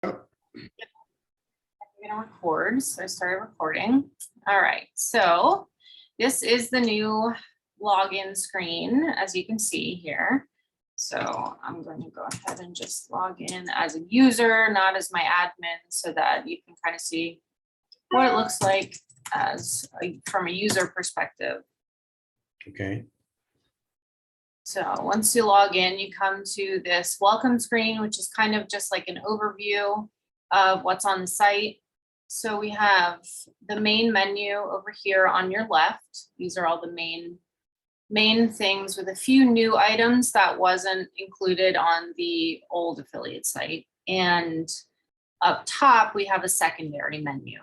I'm gonna record, so I started recording. All right, so this is the new login screen, as you can see here. So I'm going to go ahead and just log in as a user, not as my admin, so that you can kind of see what it looks like from a user perspective. Okay. So once you log in, you come to this welcome screen, which is kind of just like an overview of what's on the site. So we have the main menu over here on your left. These are all the main things with a few new items that wasn't included on the old affiliate site. And up top, we have a secondary menu.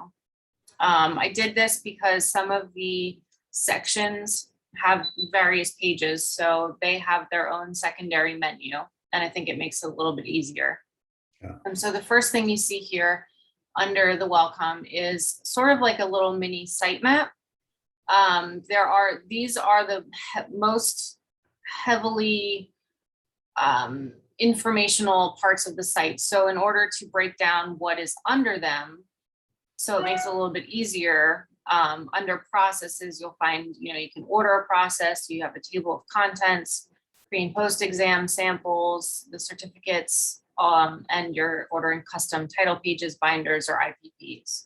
I did this because some of the sections have various pages, so they have their own secondary menu, and I think it makes it a little bit easier. Yeah. And so the first thing you see here under the welcome is sort of like a little mini sitemap. These are the most heavily informational parts of the site. So in order to break down what is under them, so it makes it a little bit easier. Under processes, you'll find, you can order a process, you have a table of contents, pre and post exam samples, the certificates, and you're ordering custom title pages, binders, or IPPs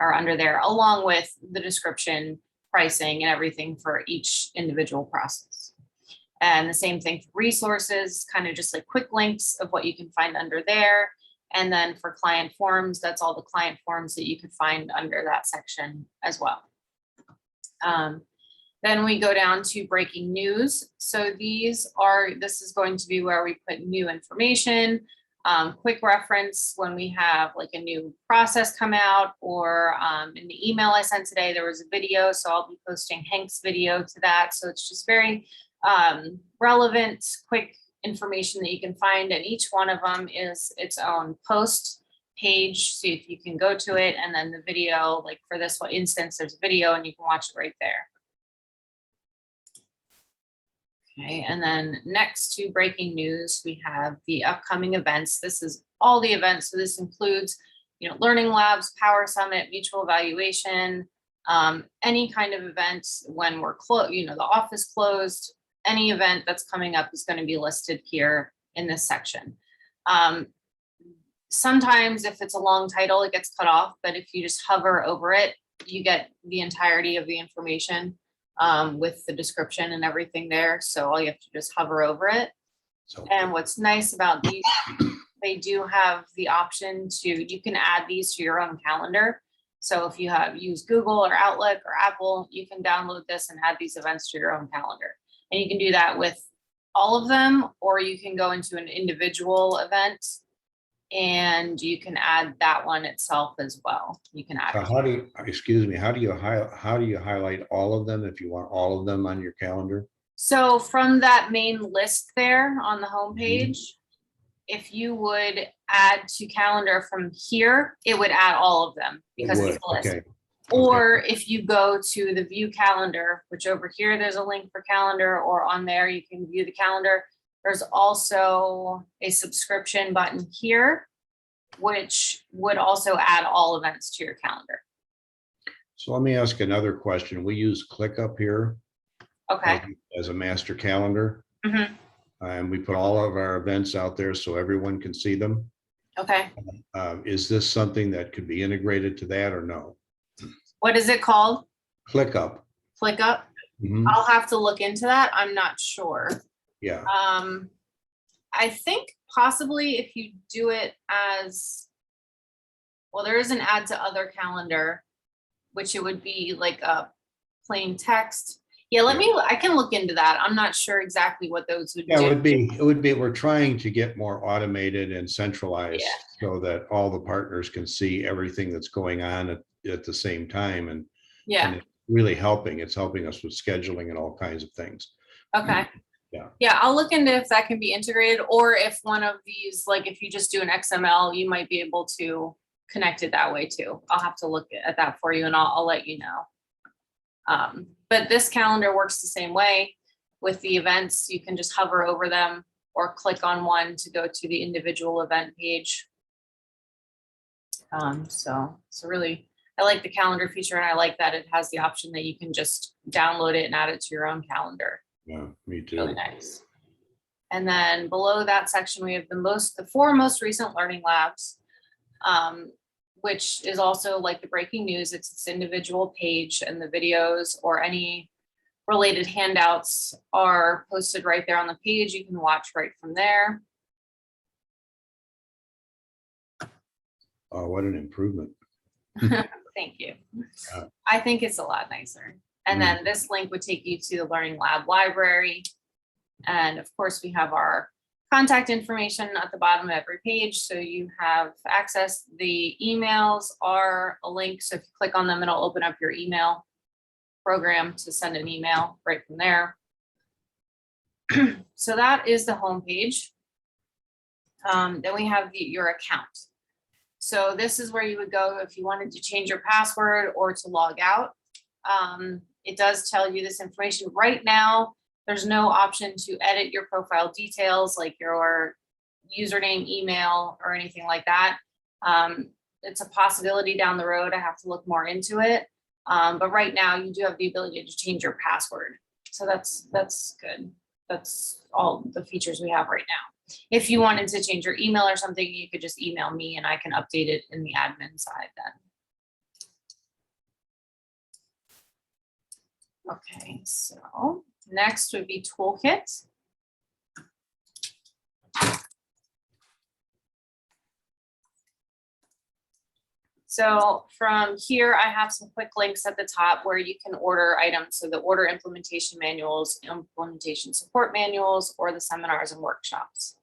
are under there, along with the description, pricing, and everything for each individual process. And the same thing for resources, kind of just like quick links of what you can find under there. And then for client forms, that's all the client forms that you could find under that section as well. Then we go down to breaking news. So this is going to be where we put new information, quick reference when we have like a new process come out, or in the email I sent today, there was a video. So I'll be posting Hank's video to that. So it's just very relevant, quick information that you can find, and each one of them is its own post page, so if you can go to it, and then the video, like for this one instance, there's a video and you can watch it right there. Okay, and then next to breaking news, we have the upcoming events. This is all the events, so this includes learning labs, power summit, mutual evaluation, any kind of event when we're closed, the office closed. Any event that's coming up is going to be listed here in this section. Sometimes if it's a long title, it gets cut off, but if you just hover over it, you get the entirety of the information with the description and everything there. So all you have to just hover over it. And what's nice about these, they do have the option you can add these to your own calendar. So if you used Google or Outlook or Apple, you can download this and add these events to your own calendar. And you can do that with all of them, or you can go into an individual event and you can add that one itself as well. You can add. How do you highlight all of them if you want all of them on your calendar? So from that main list there on the homepage, if you would add to calendar from here, it would add all of them because it's a list. Okay. Or if you go to the view calendar, which over here, there's a link for calendar, or on there, you can view the calendar. There's also a subscription button here, which would also add all events to your calendar. So let me ask another question. We use ClickUp here. Okay. As a master calendar. Mm-hmm. And we put all of our events out there so everyone can see them. Okay. Is this something that could be integrated to that or no? What is it called? ClickUp. ClickUp? Mm-hmm. I'll have to look into that. I'm not sure. Yeah. I think possibly if you do it as, well, there is an add to other calendar, which it would be like a plain text. Yeah, I can look into that. I'm not sure exactly what those would do. It would be, we're trying to get more automated and centralized so that all the partners can see everything that's going on at the same time. And it's really helping. It's helping us with scheduling and all kinds of things. Okay. Yeah, I'll look into if that can be integrated, or if one of these, like if you just do an XML, you might be able to connect it that way too. I'll have to look at that for you and I'll let you know. But this calendar works the same way with the events. You can just hover over them or click on one to go to the individual event page. So really, I like the calendar feature, and I like that it has the option that you can just download it and add it to your own calendar. Yeah, me too. Really nice. And then below that section, we have the four most recent learning labs, which is also like the breaking news. It's its individual page, and the videos or any related handouts are posted right there on the page. You can watch right from there. Oh, what an improvement. Thank you. I think it's a lot nicer. And then this link would take you to the Learning Lab library. And of course, we have our contact information at the bottom of every page. So you have access. The emails are a link. So if you click on them, it'll open up your email program to send an email right from there. So that is the home page. Then we have your account. So this is where you would go if you wanted to change your password or to log out. It does tell you this information. Right now, there's no option to edit your profile details like your username, email, or anything like that. It's a possibility down the road. I have to look more into it. But right now you do have the ability to change your password. So that's good. That's all the features we have right now. If you wanted to change your email or something, you could just email me and I can update it in the admin side then. Okay, so next would be toolkit. So from here, I have some quick links at the top where you can order items. So the order implementation manuals, implementation support manuals, or the seminars and workshops.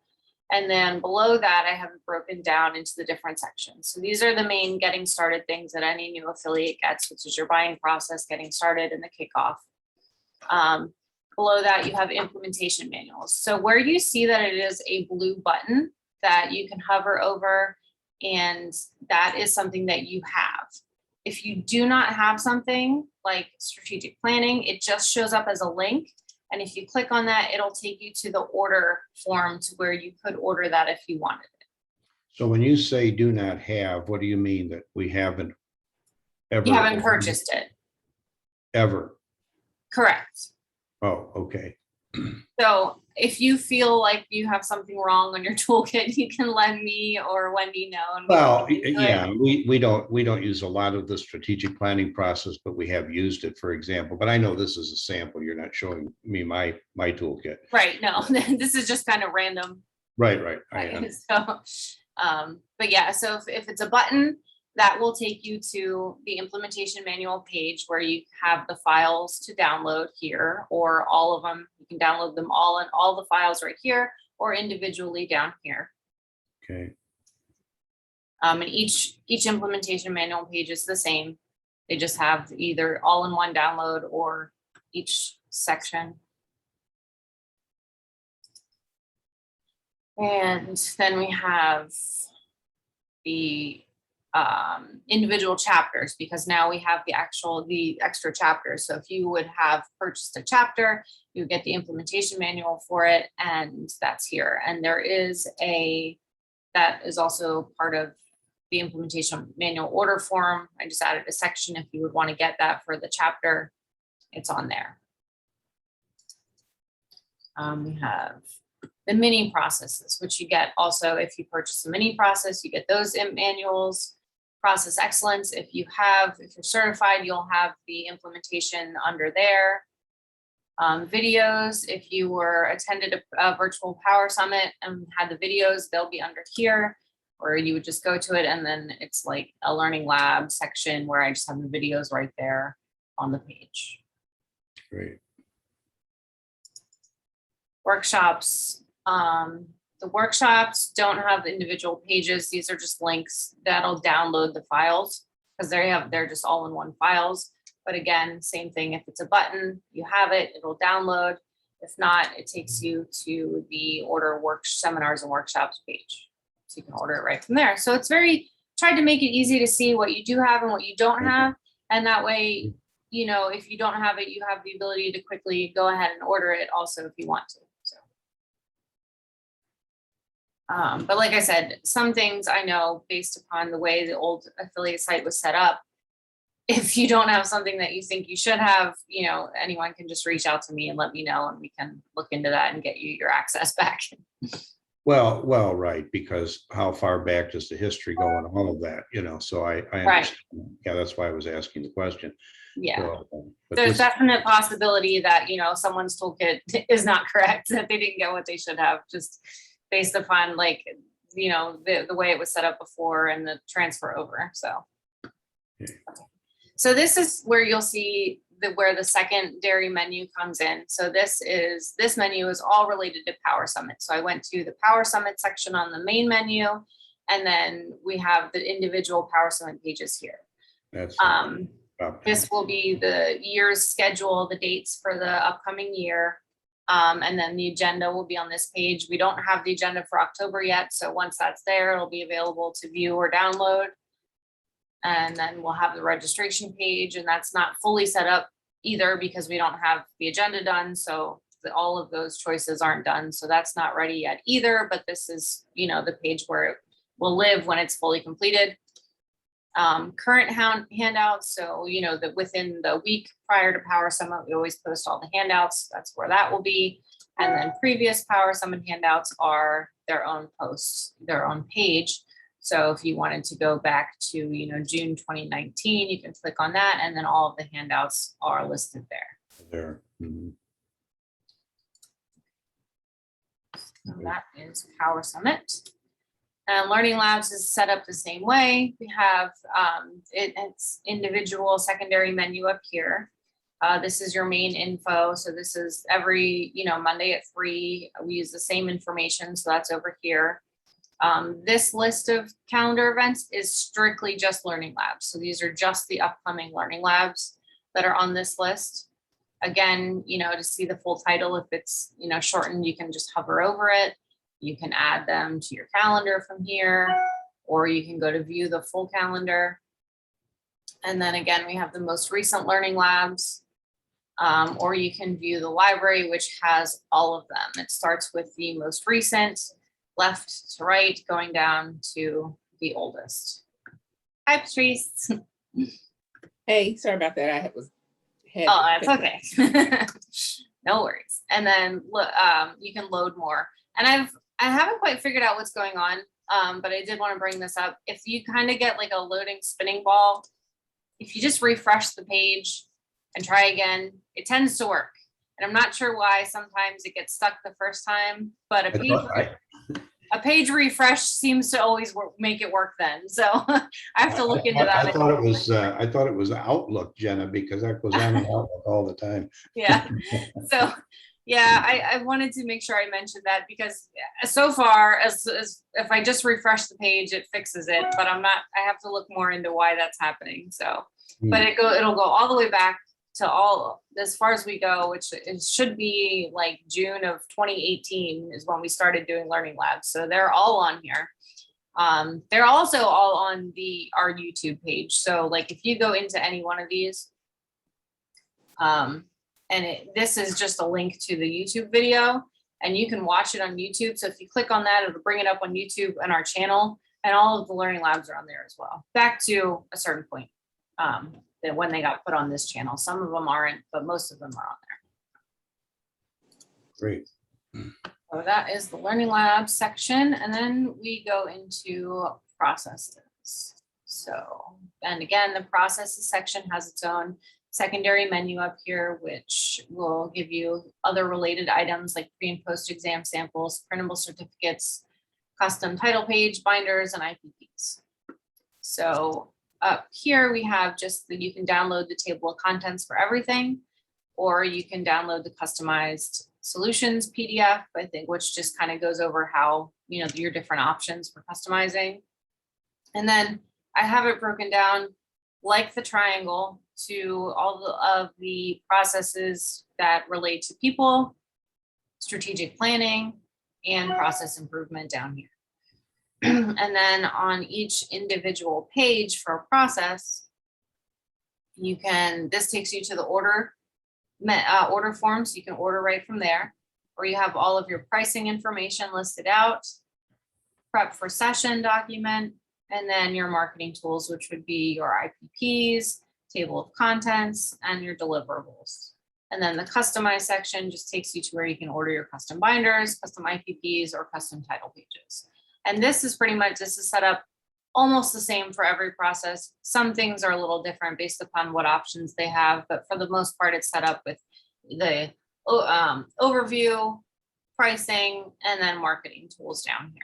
And then below that, I have it broken down into the different sections. So these are the main getting started things that any new affiliate gets, which is your buying process, getting started, and the kickoff. Below that, you have implementation manuals. So where you see that it is a blue button that you can hover over, and that is something that you have. If you do not have something like strategic planning, it just shows up as a link. And if you click on that, it'll take you to the order form to where you could order that if you wanted it. So when you say do not have, what do you mean that we haven't ever? You haven't purchased it. Ever? Correct. Oh, okay. So if you feel like you have something wrong on your toolkit, you can let me or Wendy know. And well, yeah, we don't use a lot of the strategic planning process, but we have used it, for example. But I know this is a sample. You're not showing me my toolkit. Right. No, this is just kind of random. Right. So, but yeah, so if it's a button, that will take you to the implementation manual page where you have the files to download here, or all of them. You can download them all and all the files right here, or individually down here. Okay. And each implementation manual page is the same. They just have either all in one download or each section. And then we have the individual chapters, because now we have the extra chapters. So if you would have purchased a chapter, you would get the implementation manual for it, and that's here. And there is that is also part of the implementation manual order form. I just added a section if you would want to get that for the chapter. It's on there. We have the mini processes, which you get also if you purchase a mini process, you get those manuals. Process excellence, if you're certified, you'll have the implementation under there. Videos, if you attended a virtual power summit and had the videos, they'll be under here, or you would just go to it and then it's like a learning lab section where I just have the videos right there on the page. Great. Workshops. The workshops don't have individual pages. These are just links that'll download the files because they're just all in one files. But again, same thing. If it's a button, you have it, it'll download. If not, it takes you to the order seminars and workshops page. So you can order it right from there. So it's tried to make it easy to see what you do have and what you don't have. And that way, if you don't have it, you have the ability to quickly go ahead and order it also if you want to. But like I said, some things I know based upon the way the old affiliate site was set up, if you don't have something that you think you should have, you know, anyone can just reach out to me and let me know, and we can look into that and get you your access back. Well, right, because how far back does the history go and all of that, you know, so I Right. understand. Yeah, that's why I was asking the question. Yeah. So, but There's this, definite possibility that, you know, someone's toolkit is not correct, that they didn't get what they should have, just based upon like, you know, the way it was set up before and the transfer over. So. Okay. So this is where you'll see where the secondary menu comes in. So this menu is all related to Power Summit. So I went to the Power Summit section on the main menu, and then we have the individual Power Summit pages here. that's This will be the year's schedule, the dates for the upcoming year. And then the agenda will be on this page. We don't have the agenda for October yet. So once that's there, it'll be available to view or download. And then we'll have the registration page, and that's not fully set up either because we don't have the agenda done. So all of those choices aren't done. So that's not ready yet either, but this is, you know, the page where it will live when it's fully completed. Current handouts. So, you know, that within the week prior to Power Summit, we always post all the handouts. That's where that will be. And then previous Power Summit handouts are their own posts, their own page. So if you wanted to go back to, you know, June 2019, you can click on that, and then all of the handouts are listed there. there. Mhm. So that is Power Summit. And Learning Labs is set up the same way. We have it's individual secondary menu up here. This is your main info. So this is every, you know, Monday at 3. We use the same information. So that's over here. This list of calendar events is strictly just Learning Labs. So these are just the upcoming Learning Labs that are on this list. Again, you know, to see the full title, if it's, you know, shortened, you can just hover over it. You can add them to your calendar from here, or you can go to view the full calendar. And then again, we have the most recent Learning Labs, or you can view the library, which has all of them. It starts with the most recent, left to right, going down to the oldest. Hi, Patrice. Hey, sorry about that. Oh, that's okay. No worries. And then you can load more. And I haven't quite figured out what's going on, but I did want to bring this up. If you kind of get like a loading spinning ball, if you just refresh the page and try again, it tends to work. And I'm not sure why sometimes it gets stuck the first time, but a page refresh seems to always make it work then. So I have to look into that. I thought it was Outlook, Jenna, because that goes on in Outlook all the time. Yeah. So yeah, I wanted to make sure I mentioned that, because so far as if I just refresh the page, it fixes it, but I have to look more into why that's happening. So, but it'll go all the way back to all as far as we go, which it should be like June of 2018 is when we started doing Learning Labs. So they're all on here. They're also all on our YouTube page. So like if you go into any one of these, this is just a link to the YouTube video, and you can watch it on YouTube. So if you click on that, it'll bring it up on YouTube and our channel, and all of the Learning Labs are on there as well, back to a certain point. That when they got put on this channel, some of them aren't, but most of them are on there. Great. So that is the Learning Labs section, and then we go into processes. So, and again, the processes section has its own secondary menu up here, which will give you other related items like pre and post exam samples, printable certificates, custom title page, binders, and IPPs. So up here we have just that you can download the table of contents for everything, or you can download the customized solutions PDF, I think, which just kind of goes over how, you know, your different options for customizing. And then I have it broken down like the triangle to all of the processes that relate to people, strategic planning, and process improvement down here. And then on each individual page for a process, this takes you to the order form, so you can order right from there, or you have all of your pricing information listed out. prep for session document, and then your marketing tools, which would be your IPPs, table of contents, and your deliverables. And then the customize section just takes you to where you can order your custom binders, custom IPPs, or custom title pages. And this is pretty much, this is set up almost the same for every process. Some things are a little different based upon what options they have, but for the most part, it's set up with the overview, pricing, and then marketing tools down here.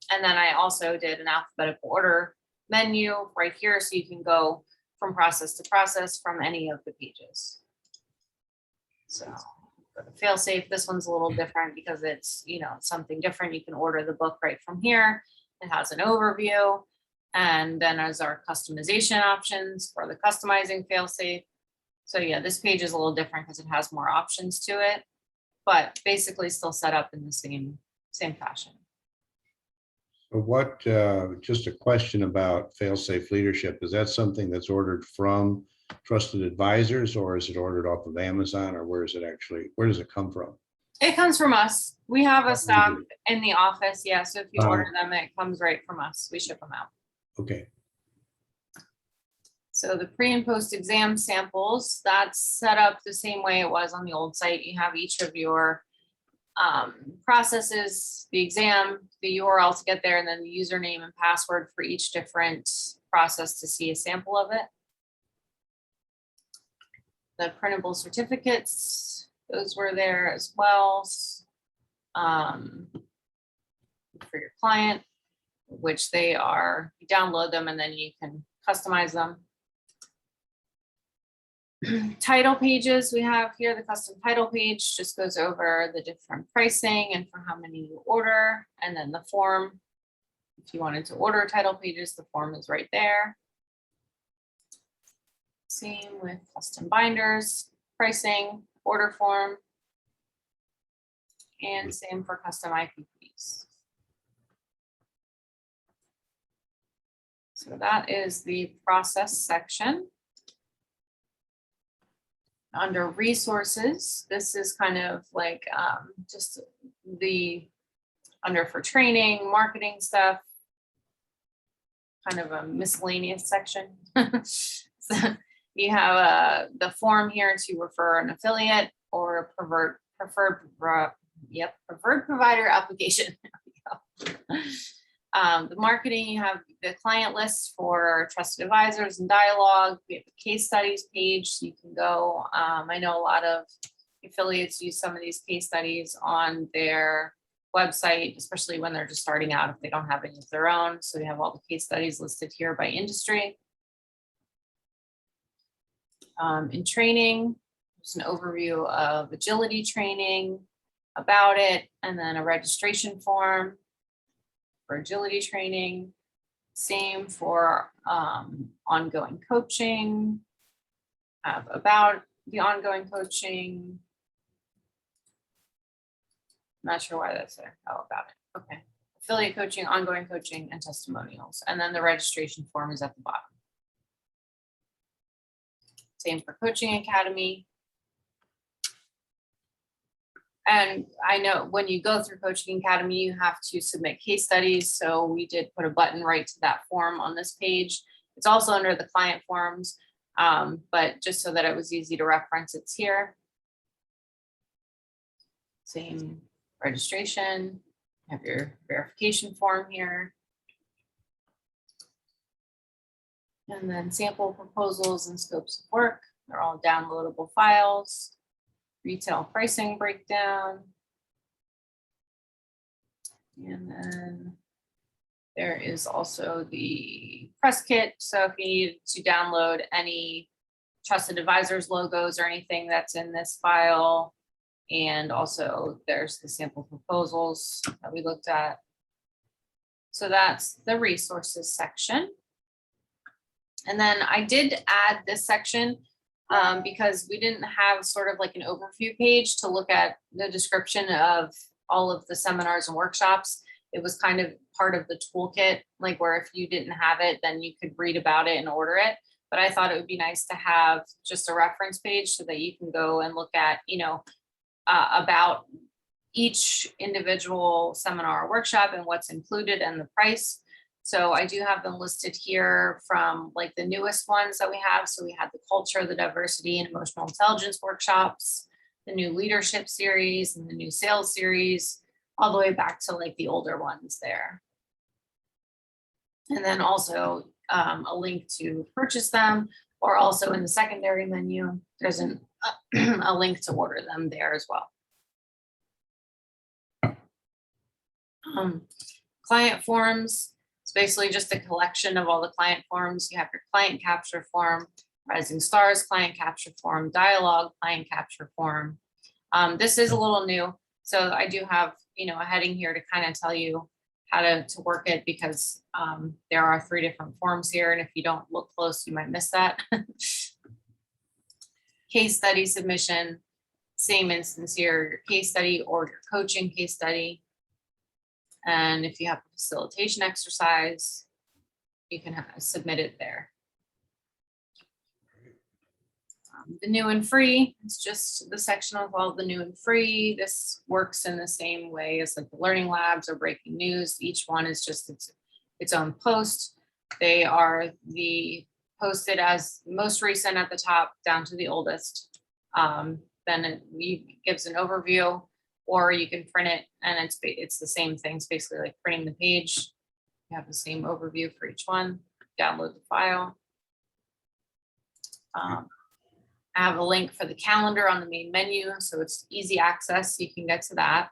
And then I also did an alphabetical order menu right here, so you can go from process to process from any of the pages. So fail safe, this one's a little different because it's, you know, something different. You can order the book right from here. It has an overview. And then as our customization options for the customizing fail safe. So yeah, this page is a little different because it has more options to it, but basically still set up in the same fashion. So what, just a question about fail-safe leadership. Is that something that's ordered from trusted advisors, or is it ordered off of Amazon, or where does it come from? It comes from us. We have a staff in the office. Yeah. So if you order them, it comes right from us. We ship them out. Okay. So the pre and post exam samples, that's set up the same way it was on the old site. You have each of your processes, the exam, the URL to get there, and then the username and password for each different process to see a sample of it. The printable certificates, those were there as well. For your client, which they are, you download them and then you can customize them. Title pages we have here, the custom title page just goes over the different pricing and for how many you order, and then the form. If you wanted to order title pages, the form is right there. Same with custom binders, pricing, order form, and same for custom IPPs. So that is the process section. Under resources, this is kind of like just the under for training, marketing stuff, kind of a miscellaneous section. So you have the form here to refer an affiliate or preferred provider application. The marketing, you have the client list for trusted advisors and dialogue. We have a case studies page. So you can go. I know a lot of affiliates use some of these case studies on their website, especially when they're just starting out if they don't have any of their own. So we have all the case studies listed here by industry. In training, there's an overview of agility training, about it, and then a registration form for agility training. Same for ongoing coaching, about the ongoing coaching. Not sure why that's there. Oh, about it. Okay. Affiliate coaching, ongoing coaching, and testimonials. And then the registration form is at the bottom. Same for Coaching Academy. And I know when you go through Coaching Academy, you have to submit case studies. So we did put a button right to that form on this page. It's also under the client forms, but just so that it was easy to reference, it's here. Same registration, have your verification form here. And then sample proposals and scopes of work. They're all downloadable files. Retail pricing breakdown. And then there is also the press kit. So if you need to download any trusted advisors logos or anything that's in this file. And also there's the sample proposals that we looked at. So that's the resources section. And then I did add this section because we didn't have sort of like an overview page to look at the description of all of the seminars and workshops. It was kind of part of the toolkit, like where if you didn't have it, then you could read about it and order it. But I thought it would be nice to have just a reference page so that you can go and look at, you know, about each individual seminar or workshop and what's included and the price. So I do have them listed here from like the newest ones that we have. So we had the culture, the diversity and emotional intelligence workshops, the new leadership series and the new sales series, all the way back to like the older ones there. And then also a link to purchase them, or also in the secondary menu, there's a link to order them there as well. Client forms, it's basically just a collection of all the client forms. You have your client capture form, Rising Stars client capture form, dialogue client capture form. This is a little new, so I do have, you know, a heading here to kind of tell you how to work it, because there are 3 different forms here, and if you don't look close, you might miss that. Case study submission, same instance here, your case study or your coaching case study. And if you have a facilitation exercise, you can submit it there. The new and free, it's just the section of all the new and free. This works in the same way as like the learning labs or breaking news. Each one is just its own post. They are posted as most recent at the top down to the oldest. Then it gives an overview, or you can print it and it's the same thing. It's basically like printing the page. You have the same overview for each one. Download the file. I have a link for the calendar on the main menu, so it's easy access. You can get to that.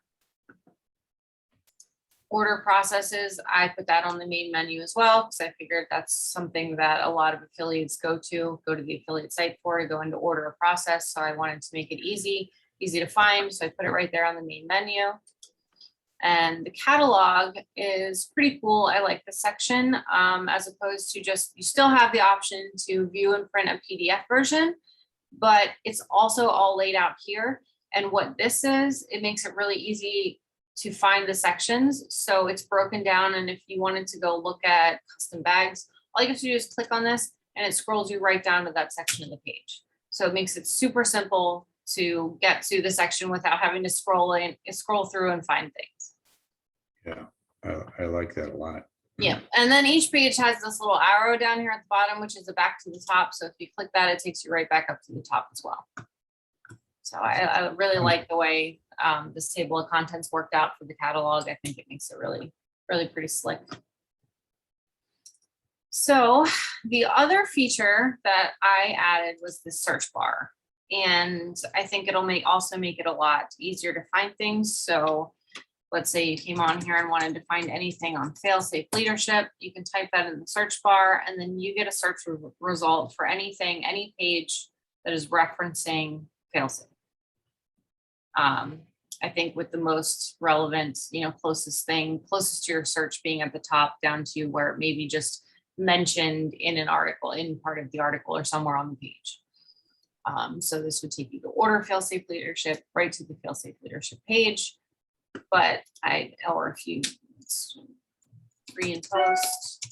Order processes, I put that on the main menu as well, because I figured that's something that a lot of affiliates go to the affiliate site for, to go into order a process. So I wanted to make it easy to find. So I put it right there on the main menu. And the catalog is pretty cool. I like this section, as opposed to just, you still have the option to view and print a PDF version, but it's also all laid out here. And what this is, it makes it really easy to find the sections. So it's broken down. And if you wanted to go look at custom bags, all you have to do is click on this and it scrolls you right down to that section of the page. So it makes it super simple to get to the section without having to scroll through and find things. Yeah, I like that a lot. Yeah, and then each page has this little arrow down here at the bottom, which is a back to the top. So if you click that, it takes you right back up to the top as well. So I really like the way this table of contents worked out for the catalog. I think it makes it really, really pretty slick. So the other feature that I added was the search bar. And I think it'll also make it a lot easier to find things. So let's say you came on here and wanted to find anything on fail-safe leadership, you can type that in the search bar and then you get a search result for anything, any page that is referencing fail-safe. I think with the most relevant, closest to your search being at the top down to where it may be just mentioned in an article, in part of the article or somewhere on the page. So this would take you to order fail-safe leadership, right to the fail-safe leadership page. But or if you pre and post,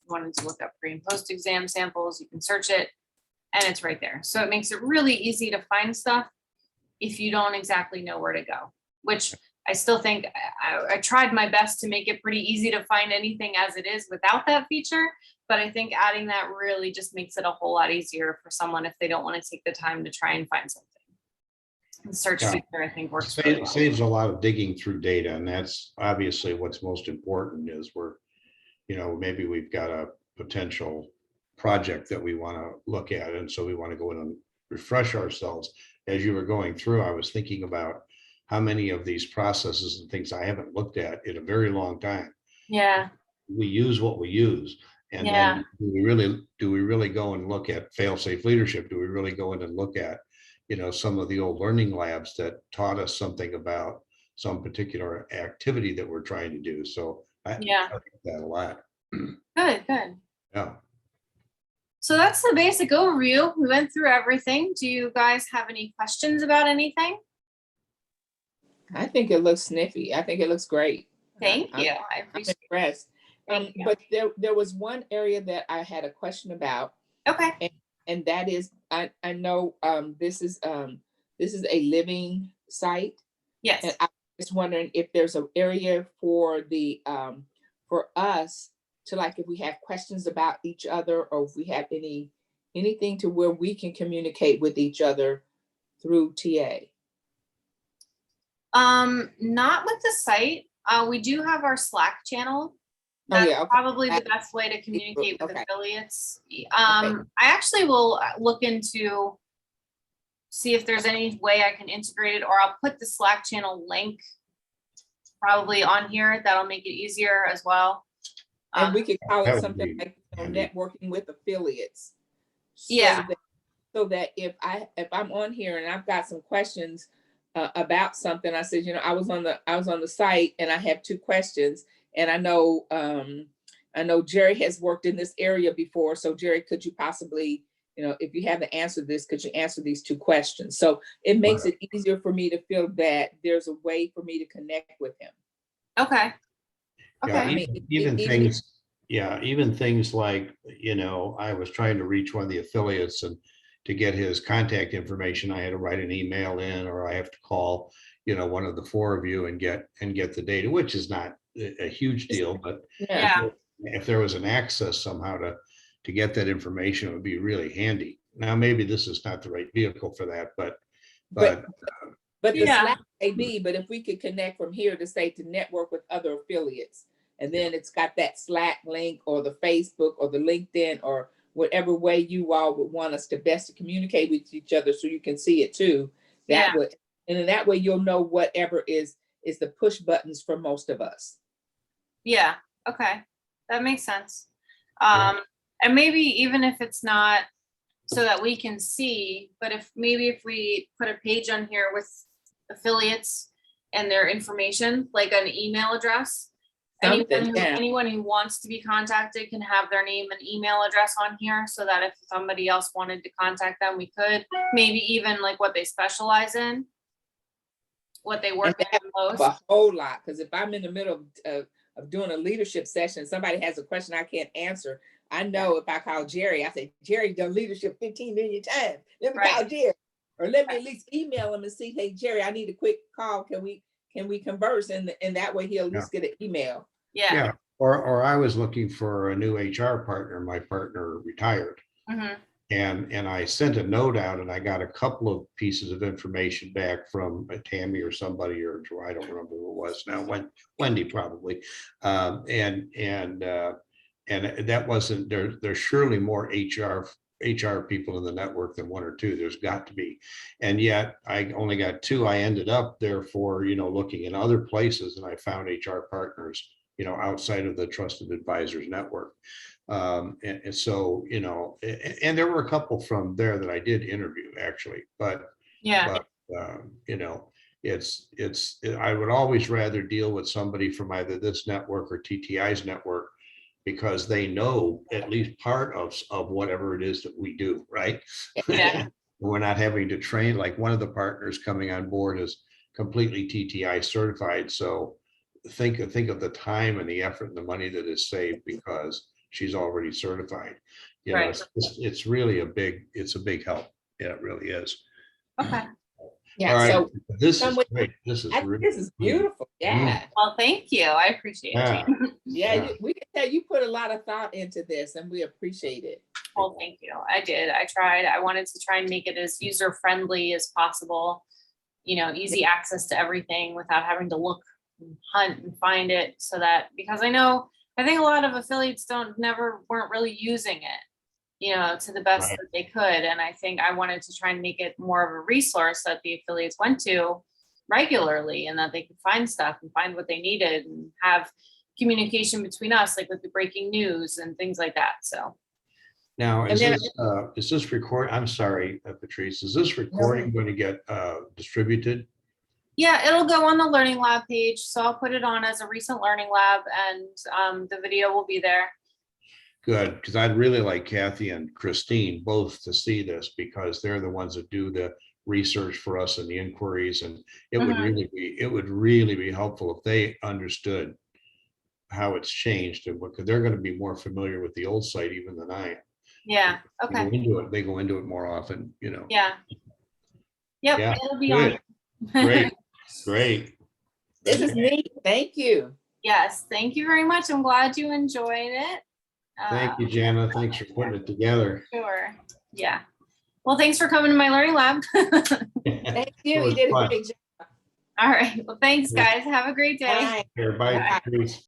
wanted to look up pre and post exam samples, you can search it and it's right there. So it makes it really easy to find stuff if you don't exactly know where to go, which I still think I tried my best to make it pretty easy to find anything as it is without that feature. But I think adding that really just makes it a whole lot easier for someone if they don't want to take the time to try and find something. The search feature, I think, works really well. It saves a lot of digging through data, and that's obviously what's most important. Is maybe we've got a potential project that we want to look at, and so we want to go in and refresh ourselves. As you were going through, I was thinking about how many of these processes and things I haven't looked at in a very long time. Yeah. We use what we use. And then do we really go and look at fail-safe leadership? Do we really go in and look at, some of the old learning labs that taught us something about some particular activity that we're trying to do? So I like that a lot. Good. Yeah. So that's the basic overview. We went through everything. Do you guys have any questions about anything? I think it looks sniffy. I think it looks great. Thank you. I I'm appreciate impressed. Thank you. But there was one area that I had a question about. Okay. And that is, I know this is a living site. Yes. And just wondering if there's an area for the, for us to, like, if we have questions about each other, or if we have anything to where we can communicate with each other through TA. Not with the site. We do have our Slack channel. Oh, That's yeah, okay. probably the best way to communicate with Okay. affiliates. I actually will look into, see if there's any way I can integrate it, or I'll put the Slack channel link probably on here. That'll make it easier as well. And we could call that it would something be like, handy. networking with affiliates. Yeah. So that if I'm on here and I've got some questions about something, I said, I was on the site and I have 2 questions, and I know Jerry has worked in this area before. So Jerry, could you possibly, if you haven't answered this, could you answer these 2 questions? So it makes it easier for me to feel that there's a way for me to connect with him. Okay. Yeah, even things like, I was trying to reach one of the affiliates, and to get his contact information, I had to write an email in, or I have to call, one of the 4 of you and get the data, which is not a huge deal, but Yeah. if there was an access somehow to get that information, it would be really handy. Now, maybe this is not the right vehicle for that, but the Slack may be, but if we could connect from here to say to network with other affiliates, and then it's got that Slack link or the Facebook or the LinkedIn or whatever way you all would want us to best to communicate with each other, so you can see it too. And in that way you'll know whatever is the push buttons for most of us. Yeah. Okay. That makes sense. And maybe even if it's not so that we can see, but if we put a page on here with affiliates and their information, like an email address, anyone who wants to be contacted can have their name and email address on here, so that if somebody else wanted to contact them, we could. Maybe even like what they specialize in, what they work in most. A whole lot, because if I'm in the middle of doing a leadership session, somebody has a question I can't answer, I know if I call Jerry, I say, Jerry done leadership 15 million times. Let me call Jerry, or let me at least email him and see, hey, Jerry, I need a quick call. Can we converse? And that way he'll at least get an email. Yeah. Or I was looking for a new HR partner. My partner retired. Mm-hmm. And I sent a note out, and I got a couple of pieces of information back from Tammy or somebody, or I don't remember who it was now, Wendy probably. And that wasn't there. There's surely more HR people in the network than 1 or 2. There's got to be. And yet I only got 2. I ended up therefore, looking in other places, and I found HR partners, outside of the Trusted Advisors Network. And so, and there were a couple from there that I did interview actually, but I would always rather deal with somebody from either this network or TTI's network, because they know at least part of whatever it is that we do, right? Yeah. We're not having to train. Like, one of the partners coming on board is completely TTI certified. So think of the time and the effort and the money that is saved because she's already certified. It's really a big help. Yeah, it really is. Okay. Yeah. All right. So this is great. This is beautiful. Yeah. Well, thank you. I appreciate it. Yeah. We can tell you put a lot of thought into this, and we appreciate it. Well, thank you. I did. I tried. I wanted to try and make it as user friendly as possible. Easy access to everything without having to look and hunt and find it, so that, because I think a lot of affiliates weren't really using it, to the best that they could. And I think I wanted to try and make it more of a resource that the affiliates went to regularly, and that they could find stuff and find what they needed and have communication between us, like with the breaking news and things like that. So now, is this record? I'm sorry, Patrice, is this recording going to get distributed? Yeah, it'll go on the Learning Lab page. So I'll put it on as a recent Learning Lab, and the video will be there. Good, because I'd really like Kathy and Christine both to see this, because they're the ones that do the research for us and the inquiries, and it would really be helpful if they understood how it's changed, and because they're going to be more familiar with the old site even than I am. Yeah. Okay. They go into it more often, Yeah. Yep. Yeah. It'll be on. Great. This is neat. Thank you. Yes, thank you very much. I'm glad you enjoyed it. Thank you, Jana. Thanks for putting it together. Sure. Yeah. Well, thanks for coming to my learning lab. Thank you. You did a great job. All right. Well, thanks, guys. Have a great day. Bye. Here, bye, Patrice.